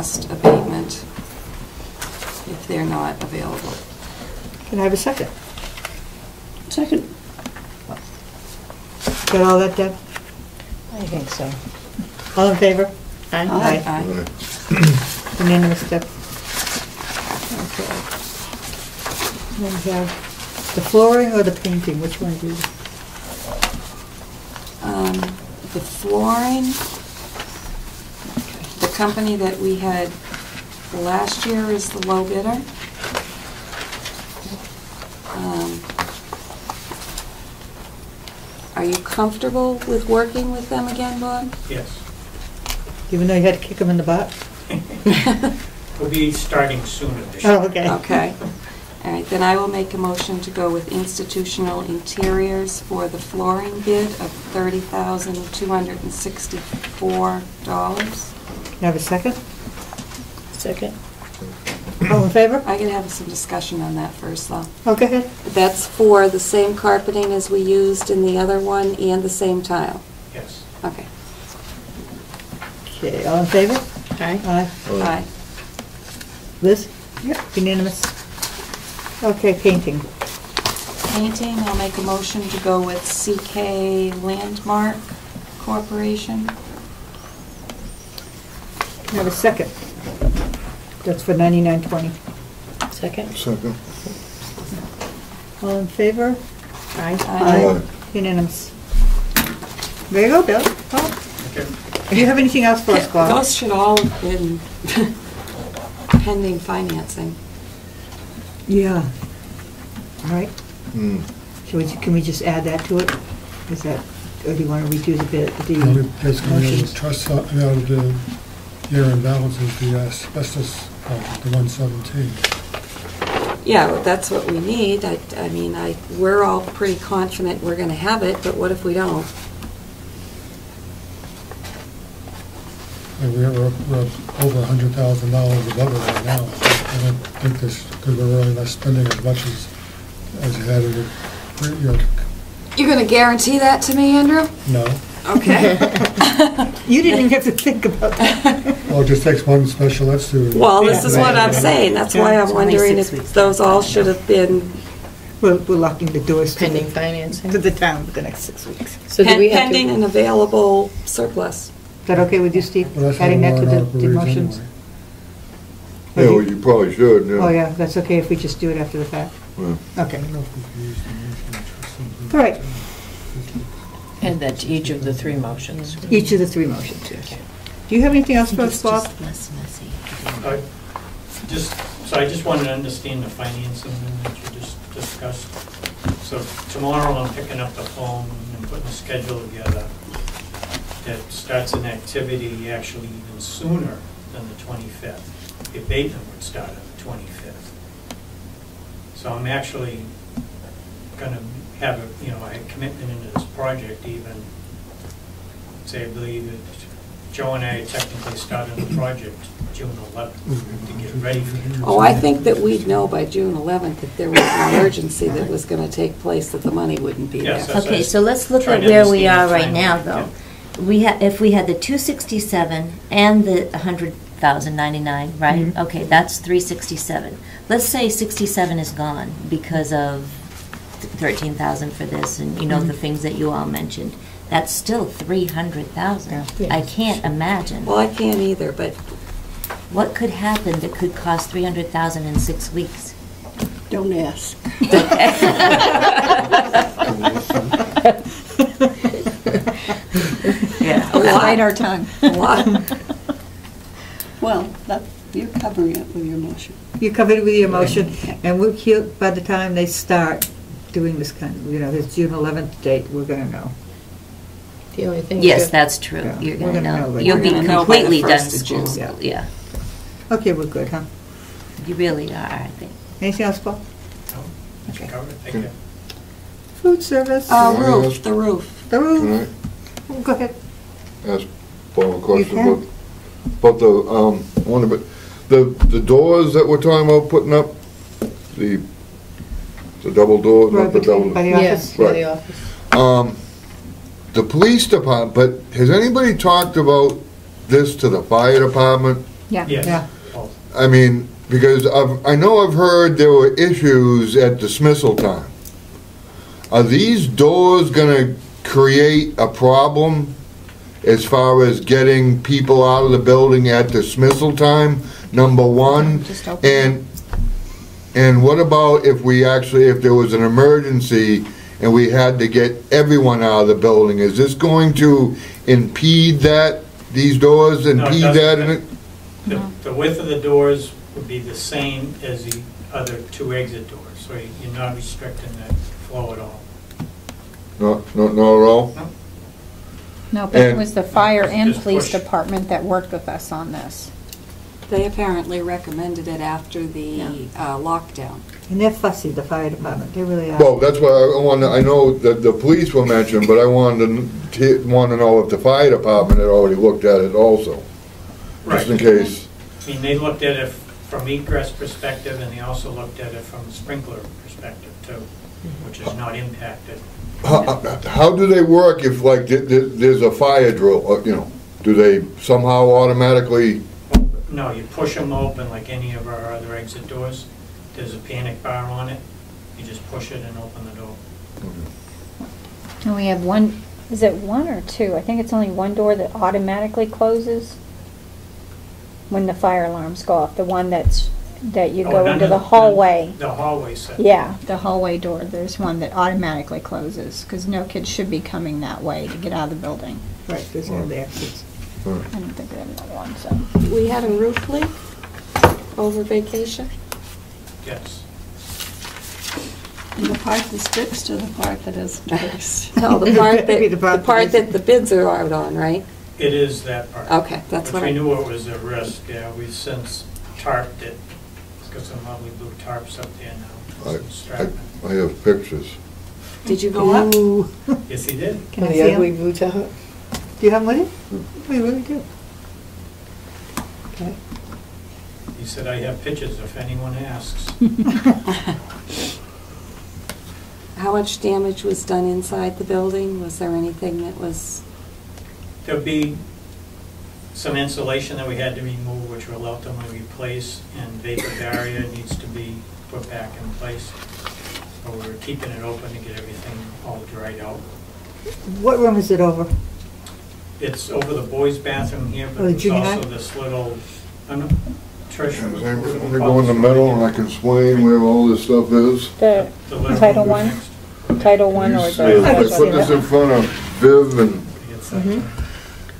cost abatement if they're not available. Can I have a second? Second. Got all that, Deb? I think so. All in favor? Aye. Aye. Unanimous, Deb. Okay. Then we have the flooring or the painting, which one do you? The flooring, the company that we had last year is the low bidder. Are you comfortable with working with them again, Bob? Yes. Even though you had to kick them in the butt? We'll be starting sooner this year. Oh, okay. Okay. All right, then I will make a motion to go with Institutional Interiors for the flooring bid of $30,264. Can I have a second? Second. All in favor? I can have some discussion on that first, though. Oh, go ahead. That's for the same carpeting as we used in the other one and the same tile? Yes. Okay. Okay, all in favor? Aye. Aye. Aye. Liz? Yep. Unanimous. Okay, painting. Painting, I'll make a motion to go with CK Landmark Corporation. Can I have a second? That's for $99.20. Second. Second. All in favor? Aye. Aye. Unanimous. There you go, Bill. Oh. Okay. Do you have anything else for us, Bob? Those should all have been pending financing. Yeah. All right. Hmm. Can we just add that to it? Is that, or do you want to redo the bit? That's going to be the trust, the year-end balance is the asbestos project, the 117. Yeah, well, that's what we need. I mean, we're all pretty confident we're going to have it, but what if we don't? And we're over $100,000 above it right now. I don't think this, because we're really not spending as much as you had in the, You're going to guarantee that to me, Andrew? no. Okay. You didn't even have to think about that. Well, it just takes one special to. Well, this is what I'm saying. That's why I'm It's only wondering 6 if weeks. those all should have been We're locking the doors Pending financing. to the town for the next 6 weeks. So do we have pending to? and available surplus. Is that okay with you, Steve? Well, that's Adding that to how the motions? anyway. Yeah, well, you probably should, yeah. Oh, yeah, that's okay if we just do it after the fact? Yeah. Okay. I don't know if we can use the motion for something. All right. And that's each of the 3 motions. Each of the 3 motions, yes. Do you have anything else for us, Bob? less messy. I just wanted to understand the financing that you just discussed. So tomorrow I'm picking up the phone and putting a schedule together that starts an activity actually even sooner than the 25th. The abatement would start on the 25th. So I'm actually going to have a commitment into this project even, say, I believe that Joe and I technically started the project June 11th to get ready for it. Oh, I think that we'd know by June 11th if there was an emergency that was going to take place, that the money wouldn't be Yes, there. that's- Okay, so let's look Trying at to where we understand are the right now, timeline, though. If we had the 267 and the 100,099, right? Mhm. Okay, that's 367. Let's say 67 is gone because of 13,000 for this, and the things that you all mentioned. That's still 300,000. Yeah. I can't imagine Well, I can't either, but what could happen that could cost 300,000 in 6 weeks. Don't ask. Yeah. Bite our tongue. a lot. Well, you're covering it with your motion. You covered it with your motion, and we'll hear by the time they start doing this kind of, this June 11th date, we're going to know. The only thing. Yes, that's true. Yeah, You're we're going to gonna know. know, but You'll we're be gonna know by the completely done 1st of school. June. Yeah, Okay, we're good, huh? you really are, I think. Anything else, Paul? No, it's Okay. covered. Thank you. Food service? Roof, the roof. The Can roof? I Go ahead. ask Paul a question can. about the doors that we're talking about putting up? The double door, Right not the double. by the Yes, office? by Right. the office. The police department, but has anybody talked about this to the fire department? Yeah. Yes. Both. I mean, because I know I've heard there were issues at dismissal time. Are these doors gonna create a problem as far as getting people out of the building at dismissal time, number one? Just open And what about if there was an emergency and we had to get everyone out of the building? Is this going to impede these doors, No, it impede doesn't. that? The width of the doors would be the same as the other two exit doors, so you're not restricting the flow at all. Not at all? No, but it And- was the fire and Just police push. department that worked with us on this. They apparently recommended it after the lockdown. And they're fussy, the fire department, they really are. Well, that's why I know that the police were mentioned, but I wanted to know if the fire department had already looked at it also, just in case. I mean, they looked at it from egress perspective, and they also looked at it from sprinkler perspective too, which is not impacted. How do they work if, like, there's a fire drill, do they somehow automatically? No, you push them open like any of our other exit doors. There's a panic bar on it. You just push it and open the door. And we have one, is it one or two? I think it's only one door that automatically closes when the fire alarms go off, the one that you Oh, go none into of the hallway. The hallway set. Yeah, the hallway door, there's one that automatically closes, because no kids should be coming that way to get out of the building. Right, there's no the exits. I don't think we have another one, so. We had a roof leak over vacation. Yes. And the part that's fixed or the part that isn't fixed? No, the part Maybe that, the part the part that that the bids are out on, right? It is that part. Okay, that's Which what we I... knew it was a risk, yeah. We've since tarped it. It's got some lovely blue tarps up there now. Some strapping. I have pictures. Did you go up? Ooh. Yes, he did. Can I see 'em? blue top? Do you have money? We really do. Okay. He said, I have pictures if anyone asks. How much damage was done inside the building? Was there anything that was... There'll be some insulation that we had to remove, which we'll ultimately replace, and vapor barrier needs to be put back in place. So we're keeping it open to get everything all dried out. What room is it over? It's over the boys' bathroom here, Oh, but the there's junior also high? this little, I don't know, Trish. Let me go in the middle and I can explain where all this stuff is. The The little Title room I? next. Title I or I put this the... in front of Viv, and It's that.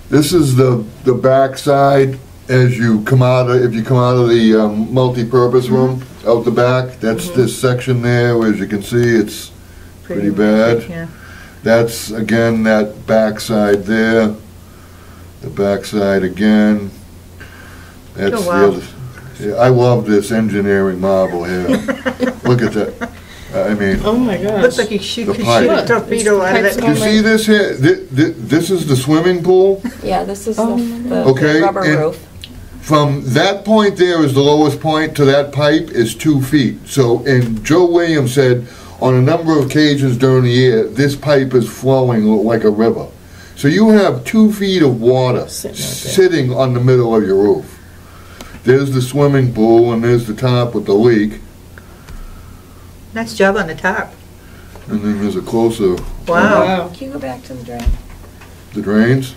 this is the back side as you come out of, if you come out of the multi-purpose room, out the back. That's this section there, where as you can see, it's pretty bad. Yeah. That's, again, that back side there, the back side again. That's Oh, the wow. other. Yeah, I love this engineering marvel here. Look at that. I mean, Oh, my gosh. Looks like you shoot, The could pipe. shoot a torpedo out of do you see it. this here? This is the swimming pool. Yeah, this is the Okay, rubber and- roof. From that point there is the lowest point to that pipe is 2 feet. So, and Joe Williams said on a number of occasions during the year, this pipe is flowing like a river. So you have 2 feet of water sitting on the middle of your roof. There's the swimming pool and there's the top with the leak. Nice job on the top. And then there's a closer, Wow. Can you go back to the drain? the drains.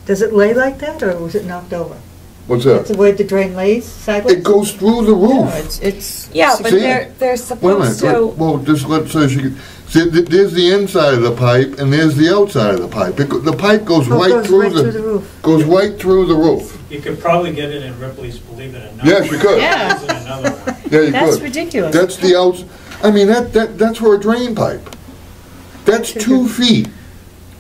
Does it lay like that, or was it knocked over? What's That's the that? way the drain lays, sideways? It goes through the No, roof. it's. Yeah, but See? they're Wait a supposed minute, to... well, just let, so she can, see, there's the inside of the pipe and there's the outside of the pipe. The pipe goes Oh, it right goes through right through the the, roof. goes right through the roof. You could probably get it in Ripley's Believe It or Not. Yes, you could. Yeah. There's another one. Yeah, you That's could. ridiculous. That's the outs, I mean, that's for a drain pipe. That's 2 feet.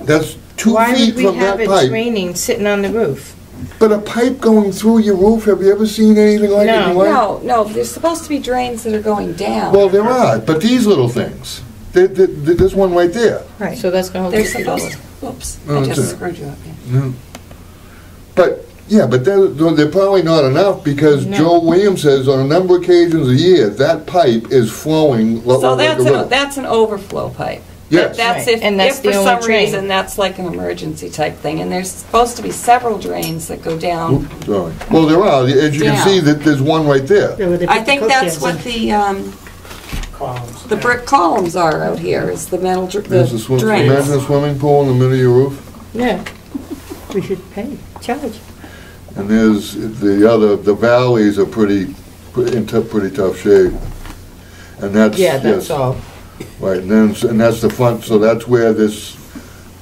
That's 2 Why feet would we from have that it pipe. draining sitting on the roof? But a pipe going through your roof, have you ever seen anything like it in your life? No, there's supposed to be drains that are going down. Well, there are, but these little things, there's one right there. Right. So that's gonna hold They're it together. supposed to... Oops, Oh, I that's just it. screwed you up here. No. But, yeah, but they're probably not enough because No. Joe Williams says on a number of occasions a year, that pipe is flowing So like a river. that's an overflow pipe. Yes. That's Right. if, And that's if for the only some drain. reason, that's like an emergency type thing, and there's supposed to be several drains that go down. Oops, sorry. Well, there are, as you can Down. see, that there's one right there. Yeah, where they I put the think Coke that's cans what in. Columns. the brick columns are out here, is the metal, There's a the drains. imagine a swimming pool in the middle of your roof, Yeah. We should pay, charge. and there's the valleys are pretty tough shape. And that's, Yeah, that's yes, all. right, and that's the front, so that's where this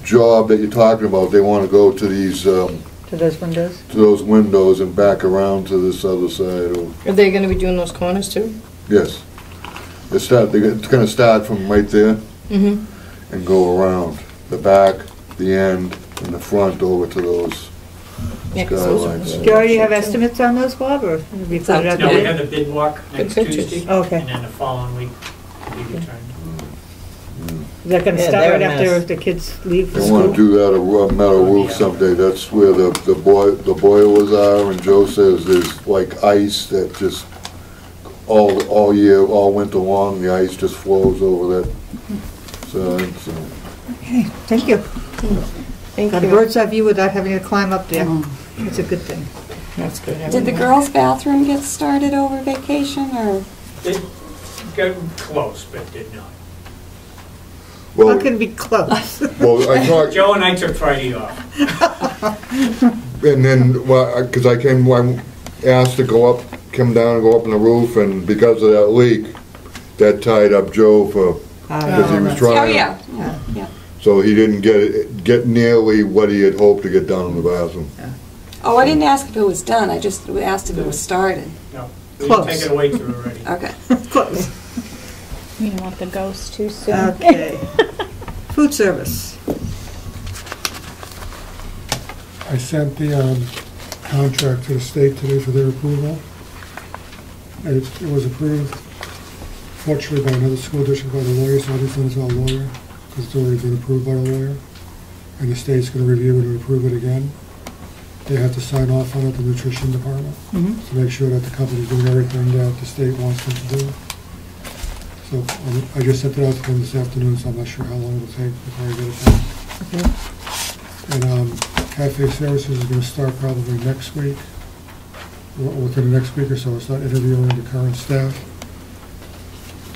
job that you're talking about, they wanna go to these, To those windows? to those windows and back around to this other side, or, Are they gonna be doing those corners too? yes. It's gonna start from right there Mm-hmm. and go around the back, the end, and the front over to those Yeah, 'cause those are skylights. Do you already have estimates on those, Bob, or have you put it out No, we there? have the bid walk next Good pictures. Tuesday, Okay. and then the following week, we returned. Is that gonna Yeah, start they're right a after mess. the kids leave They wanna school? do that, a metal roof someday, that's where the boilers are, and Joe says there's like ice that just, all year, all winter long, the ice just flows over that side, so. Okay, thank you. Thank Got a you. bird's eye view without having to climb up there. It's a good thing. That's good. Did the girls' bathroom get started over vacation, or? It got close, but did not. How Well, can it be close? well, I talked, Joe and I took Friday off. and then, well, because I asked to go up, come down and go up on the roof, and because of that leak, that tied up Joe for, because he was trying. Oh, yeah, yeah. So he didn't get nearly what he had hoped to get done in the bathroom. Oh, I didn't ask if it was done, I just asked if it was started. No, we didn't Close. take it away to her already. Okay. Close. You don't want the ghost too soon. Okay. Food service. I sent the contract to the state today for their approval. And it was approved, fortunately, by another school district, by the lawyer, so I just sent it to our lawyer, because it's already been approved by the lawyer. And the state's gonna review it and approve it again. They have to sign off on it, the nutrition department, to make sure that the company's doing everything that the state wants them to do. So I just sent it out to them this afternoon, so I'm not sure how long it'll take before I get it done. And cafe services is gonna start probably next week, within the next week or so. I'll start interviewing the current staff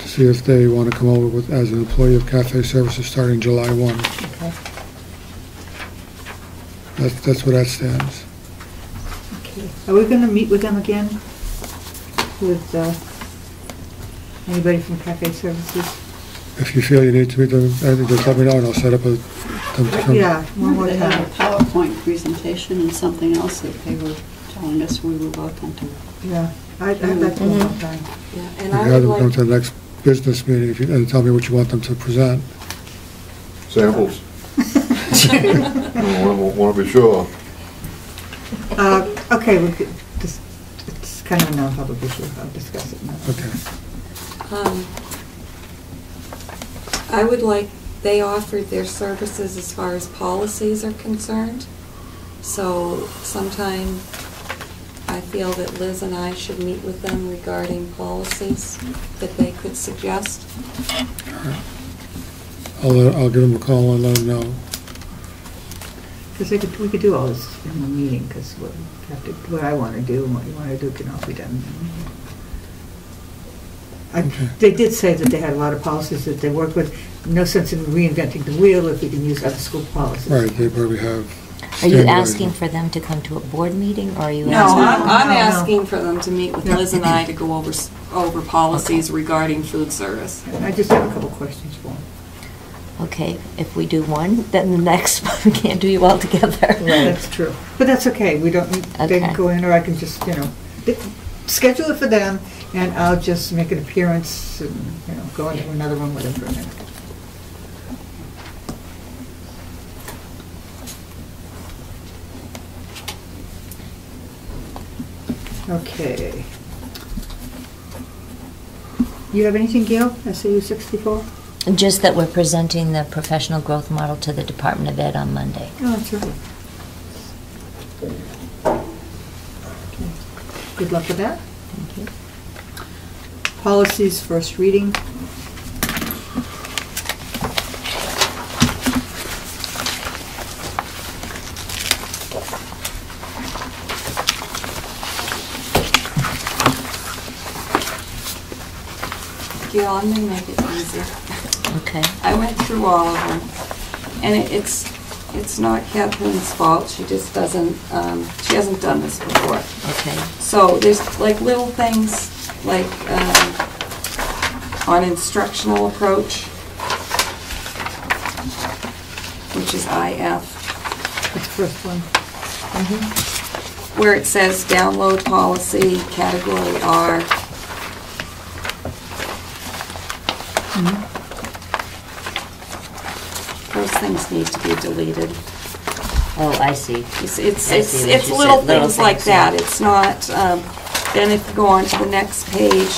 to see if they wanna come over with, as an employee of cafe services starting July 1. Okay. That's where that stands. Okay. Are we gonna meet with them again? With, anybody from cafe services? If you feel you need to meet them, just let me know and I'll set up them to come. Yeah, one more They had a time. PowerPoint presentation and something else that they were telling us we were welcome to. Yeah, I'd like to one more time. Yeah, You and can I have would them come like, to the next business meeting if you, and tell me what you want them to present. Samples. Want to be sure. Okay, we could, it's kind of a non-public issue, I'll discuss it now. Okay. I would like, they offered their services as far as policies are concerned. So sometime I feel that Liz and I should meet with them regarding policies that they could suggest. I'll give them a call and let them know. Because we could do all this in the meeting, because what I want to do and what you want to do can all be done. They did say that they had a lot of policies that they worked with. No sense in reinventing the wheel if we can use other school policies. Right, they probably have. Are you standardized- asking for them to come to a board meeting, or are you No, asking? I'm No. asking for them to meet with No. Liz and I to go over policies regarding food service. I just have a couple questions for them. Okay, if we do one, then the next one, we can't do you all together. That's true. But that's okay, we don't, they can Okay. go in, or I can just, schedule it for them, and I'll just make an appearance and, go into another room with them for a minute. Okay. You have anything, Gail? SAU 64? Just that we're presenting the professional growth model to the Department of Ed on Monday. Oh, that's right. Okay. Good luck with that. Thank you. Policies, first reading. Yeah, I'm gonna make it easy. Okay. I went through all of them, and it's not Kathleen's fault, she just doesn't, she hasn't done this before. Okay. So there's like little things, like on instructional approach, which is IF, That's the first one. where it says download policy, category R. Those things need to be deleted. Oh, I see. It's I see what it's you little said, little things like things, yeah. that. It's not, then if you go on to the next page,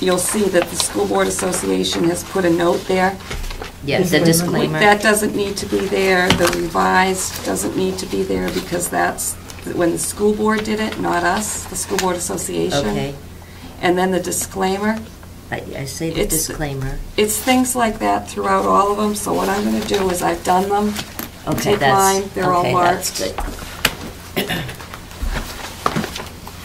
you'll see that the School Board Association has put a note there. Yeah, the disclaimer. That doesn't need to be there. The revised doesn't need to be there because that's when the school board did it, not us, the School Board Association. Okay. And then the disclaimer. I say the It's- disclaimer. It's things like that throughout all of them, so what I'm gonna do is I've done them. Okay, Take that's, mine, they're all okay, marked. that's good.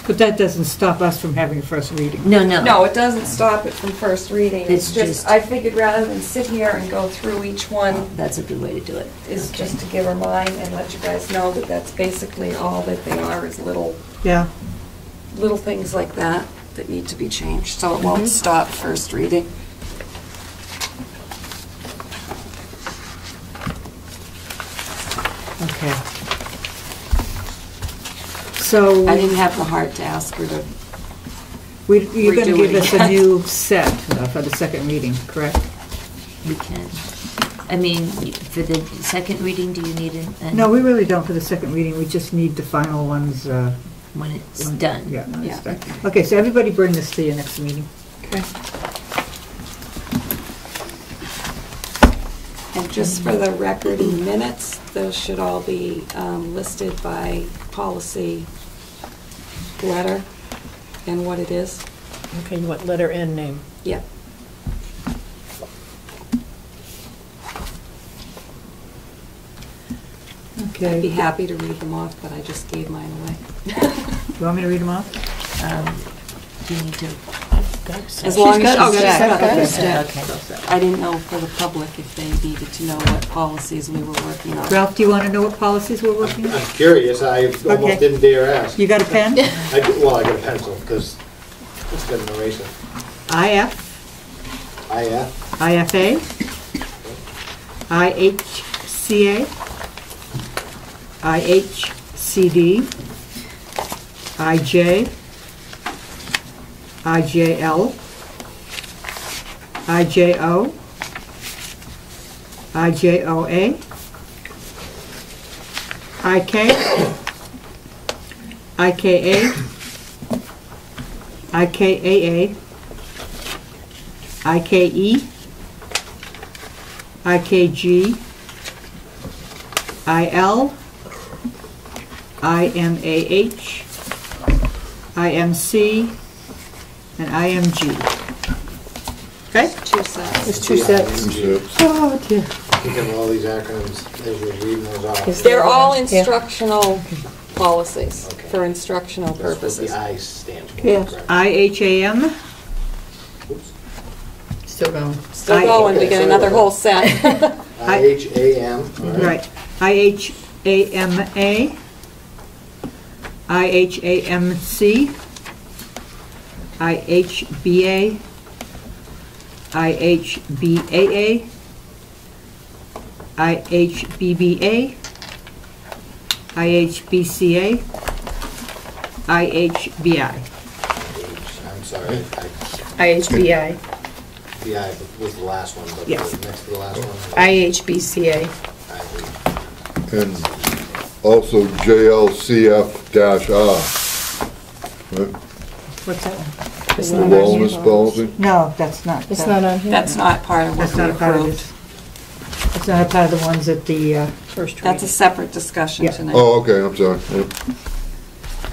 But that doesn't stop us from having a first reading. No, no. No, it doesn't stop it from first reading. It's It's just- just, I figured rather than sit here and go through each one, That's a good way to do it. is just to give her mine and let you guys know that that's basically all that they are, is little things like that that need to be changed, so it won't stop first reading. Okay. So, I didn't have the heart to ask her to, you're going to redo give it us a again. new set for the second reading, correct? We can. I mean, for the second reading, do you need an? No, we really don't for the second reading, we just need the final ones. When it's done. Yeah, when it's Yeah. done. Okay, so everybody bring this to your next meeting. okay. And just for the record in minutes, those should all be listed by policy letter and what it is. Okay, you want letter and name? Yeah. I'd be Okay. happy to read them off, but I just gave mine away. You want me to read them off? Do you need to? As long as got she's it set. got Okay. it set. Okay. I didn't know for the public if they needed to know what policies we were working on. Ralph, do you want to know what policies we're working on? I'm curious, I Okay. almost didn't dare ask. You got a pen? Well, I got a pencil, because it's got an eraser. IF, IF, IFA, IHCA, IHCD, IJ, IJL, IJO, IJOA, IK, IKA, IKAA, IKE, IKG, IL, IMAH, IMC, and IMG. Okay? Two sets. There's two sets. Oh, dear. think of all these acronyms as you're reading those off. They're all instructional policies Okay. for instructional That's what purposes. the I stands for. Yeah. correct? IHAM, Oops. Still going. Still going, we Okay, get so- another whole set. IHAM, all right, IHAMA, IHAMC, IHBA, IHBAA, IHBBA, IHBCA, IHBI. I'm sorry, IHBI, BI was the last one, but Yes. next to the last one. IHBCA. And also JLCF-R. Right? What's that one? It's The not on wellness here. policy. No, that's not. It's not on here. That's not part of what That's we not a part of approved. this. It's not a part of the ones that the, First That's a reading. separate discussion Yeah. tonight. Oh, okay, I'm sorry. Yep.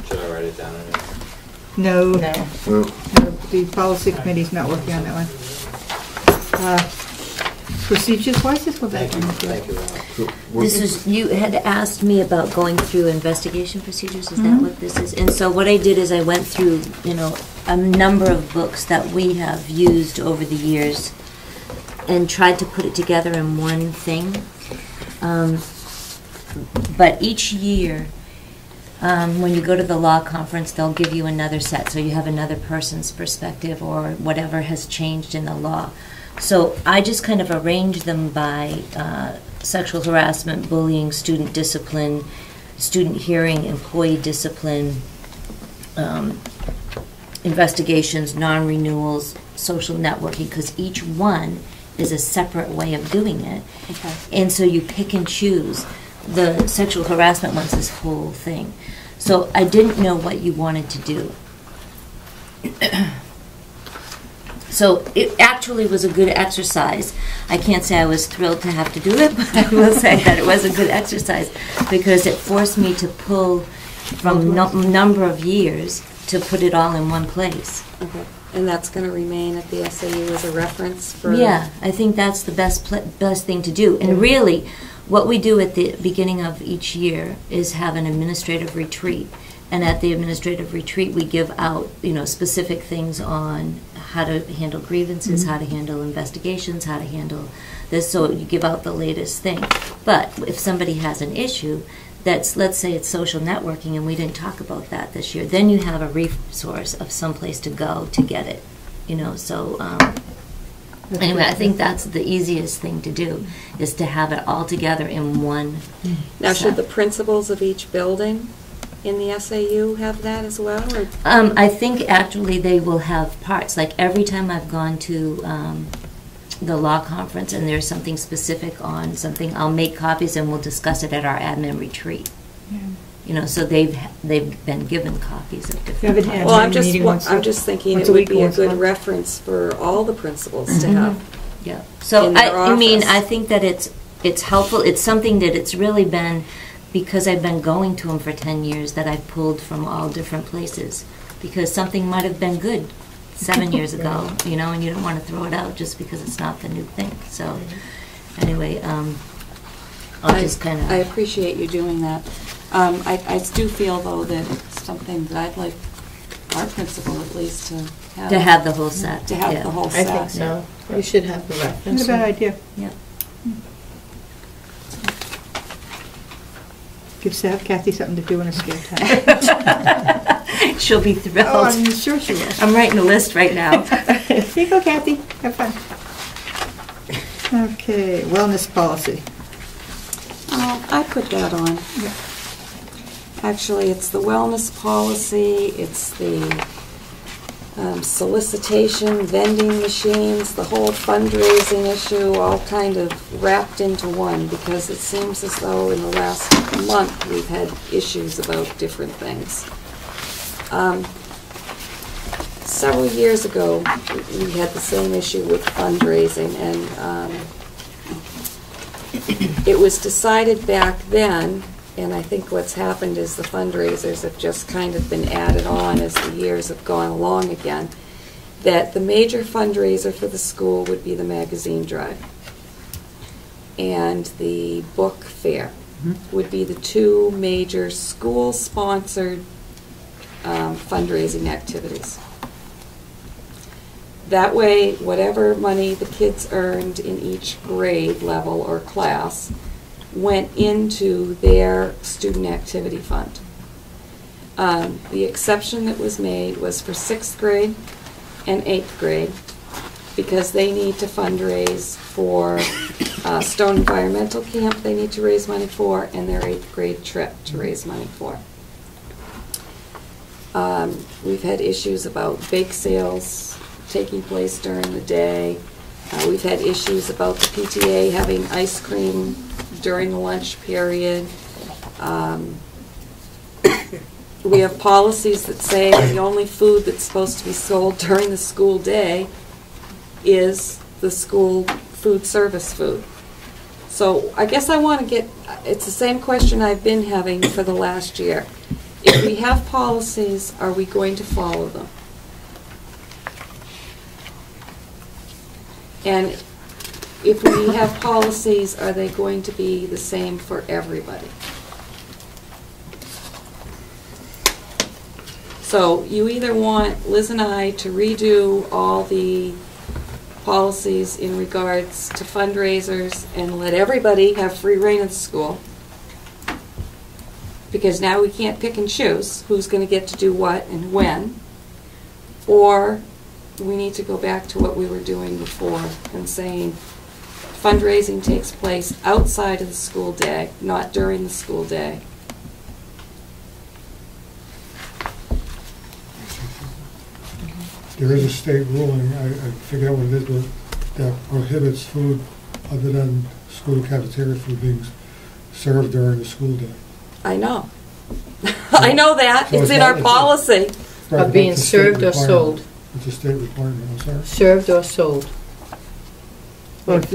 Should I write it down? no, No. Yep. the policy committee's not working on that one. Procedures, why does this go back Thank on you, the thank you, Ron. So we're- This is, you had asked me about going through investigation procedures, is that Mhm. what this is? And so what I did is I went through, a number of books that we have used over the years and tried to put it together in one thing. But each year, when you go to the law conference, they'll give you another set, so you have another person's perspective or whatever has changed in the law. So I just kind of arranged them by sexual harassment, bullying, student discipline, student hearing, employee discipline, investigations, non-renewals, social networking, because each one is a separate way of doing it. Okay. And so you pick and choose. The sexual harassment one's this whole thing. So I didn't know what you wanted to do. So it actually was a good exercise. I can't say I was thrilled to have to do it, but I will say that it was a good exercise because it forced me to pull from number of years to put it all in one place. Okay. And that's going to remain at the SAU as a reference for... Yeah, I think that's the best thing to do. And really, what we do at the beginning of each year is have an administrative retreat. And at the administrative retreat, we give out, specific things on how to handle grievances, how to handle investigations, how to handle this. So you give out the latest thing. But if somebody has an issue that's, let's say it's social networking, and we didn't talk about that this year, then you have a resource of someplace to go to get it. So anyway, I think that's the easiest thing to do, is to have it all together in one Now, should set. the principals of each building in the SAU have that as well? Or? I think actually they will have parts. Like every time I've gone to the law conference and there's something specific on something, I'll make copies and we'll discuss it at our admin retreat. So they've been given copies of different Haven't parts. had Well, I'm meeting once just thinking once it a would week be a once a good month. reference for all the principals to have. Yeah. So in their I mean, office. I think that it's helpful. It's something that it's really been, because I've been going to them for 10 years, that I've pulled from all different places. Because something might have been good 7 years ago, and you don't want to throw it out just because it's not the new thing. So anyway, I'll just kind I of... appreciate you doing that. I do feel, though, that it's something that I'd like our principal at least to have. To have the whole set. To have yeah. the whole I set. think so. You should have the reference. Not a bad idea. Yeah. Gives Kathy something to do in her spare time. She'll be thrilled. Oh, I'm sure she will. I'm writing a list right now. Here you go, Kathy. Have fun. Okay, wellness policy. Oh, I put that on. Yeah. Actually, it's the wellness policy, it's the solicitation, vending machines, the whole fundraising issue, all kind of wrapped into one, because it seems as though in the last month we've had issues about different things. Several years ago, we had the same issue with fundraising, and it was decided back then, and I think what's happened is the fundraisers have just kind of been added on as the years have gone along again, that the major fundraiser for the school would be the magazine drive. And the book fair would be the two major school-sponsored fundraising activities. That way, whatever money the kids earned in each grade level or class went into their student activity fund. The exception that was made was for 6th grade and 8th grade, because they need to fundraise for Stone Environmental Camp they need to raise money for, and their 8th grade trip to raise money for. We've had issues about bake sales taking place during the day. We've had issues about the PTA having ice cream during the lunch period. We have policies that say the only food that's supposed to be sold during the school day is the school food service food. So I guess I want to get, it's the same question I've been having for the last year. If we have policies, are we going to follow them? And if we have policies, are they going to be the same for everybody? So you either want Liz and I to redo all the policies in regards to fundraisers and let everybody have free reign of the school, because now we can't pick and choose who's going to get to do what and when, or we need to go back to what we were doing before and saying fundraising takes place outside of the school day, not during the school day. There is a state ruling, I forget what it is, but that prohibits food other than school cafeteria food being served during the school day. I know. I know that. So it's in our policy. Right, Of being that's a state served or requirement. sold. It's a state requirement, I'm sorry. Served or sold Both,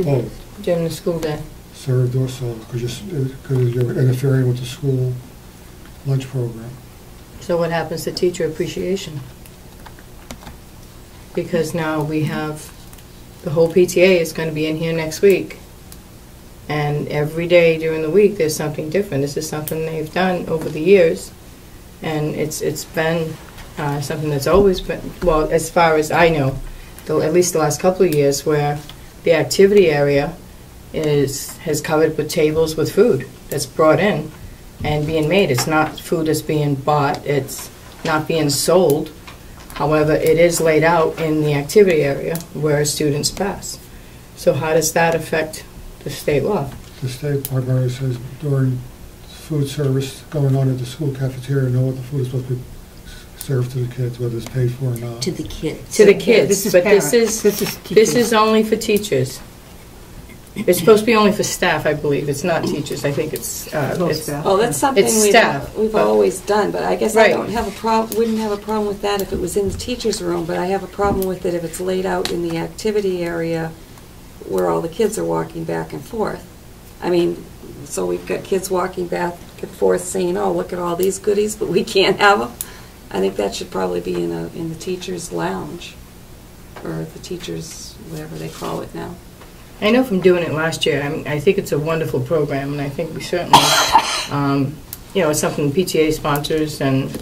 during the school day. served or sold, because you're interfering with the school lunch program. So what happens to teacher appreciation? Because now we have, the whole PTA is going to be in here next week. And every day during the week, there's something different. This is something they've done over the years. And it's been something that's always been, well, as far as I know, at least the last couple of years, where the activity area has covered with tables with food that's brought in and being made. It's not food that's being bought. It's not being sold. However, it is laid out in the activity area where students pass. So how does that affect the state law? The state primarily says during food service going on at the school cafeteria, no other food is supposed to be served to the kids, whether it's paid for or not. To the kids. To the kids, This is but parents. this teachers. is only for teachers. It's supposed to be only for staff, I believe. It's not teachers. I think it's staff. Oh, that's something It's staff, we've but- always done, but I guess I Right. don't have a wouldn't have a problem with that if it was in the teacher's room, but I have a problem with it if it's laid out in the activity area where all the kids are walking back and forth. I mean, so we've got kids walking back and forth saying, oh, look at all these goodies, but we can't have them. I think that should probably be in the teacher's lounge, or the teacher's, whatever they call it now. I know from doing it last year, I think it's a wonderful program, and I think we certainly, it's something PTA sponsors, and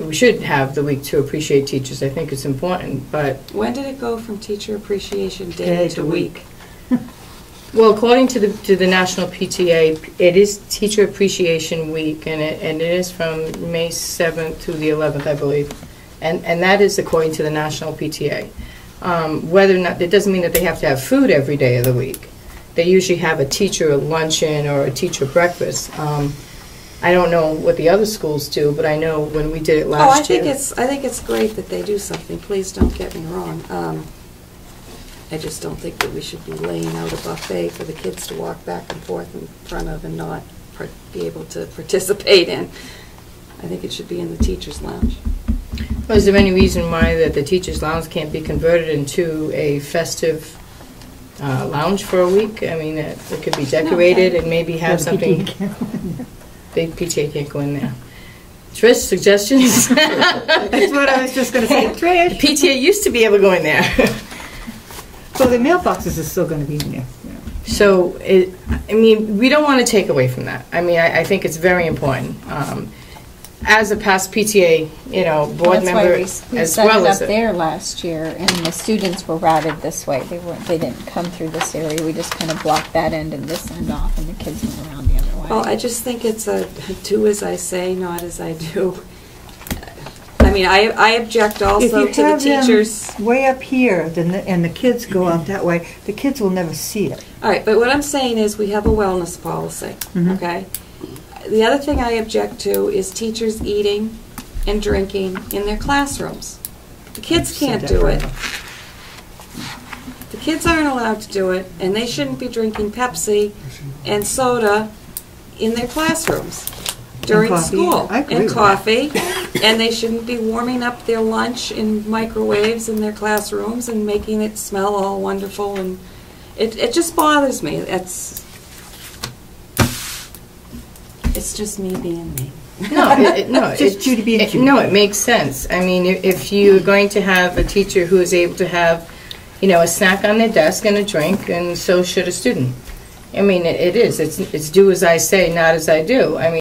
we should have the week to appreciate teachers. I think it's important, but... When did it go from Teacher Appreciation Day to week? Well, according to the National PTA, it is Teacher Appreciation Week, and it is from May 7th to the 11th, I believe. And that is according to the National PTA. Whether or not, it doesn't mean that they have to have food every day of the week. They usually have a teacher luncheon or a teacher breakfast. I don't know what the other schools do, but I know when we did it last year. I think it's great that they do something. Please don't get me wrong. I just don't think that we should be laying out a buffet for the kids to walk back and forth in front of and not be able to participate in. I think it should be in the teacher's lounge. Well, is there any reason why that the teacher's lounge can't be converted into a festive lounge for a week? I mean, it could be decorated and maybe have something. Big PTA can't go in there. Trish, suggestions? That's what I was just going to say. Trish. PTA used to be able to go in there. So the mailboxes are still going to be in there. Yeah. So, we don't want to take away from that. I think it's very important. As a past PTA, board member, we as set well it as up there last year, and the students were routed this way. They didn't come through this area. We just kind of blocked that end and this end off, and the kids went around the other way. Well, I just think it's a do as I say, not as I do. I object also to the teachers. Way up here, and the kids go out that way, the kids will never see it. All right, but what I'm saying is we have a wellness policy, okay? The other thing I object to is teachers eating and drinking in their classrooms. The kids can't do it. The kids aren't allowed to do it, and they shouldn't be drinking Pepsi and soda in their classrooms during coffee. school. I agree And with coffee. And they shouldn't be warming up their lunch in microwaves in their classrooms and making it smell all wonderful. And it just bothers me. It's just me being me. Just Judy being Judy. No, it makes sense. If you're going to have a teacher who is able to have you know, a snack on their desk and a drink, and so should a student. I mean, it is. It's do as I say, not as I do. I mean,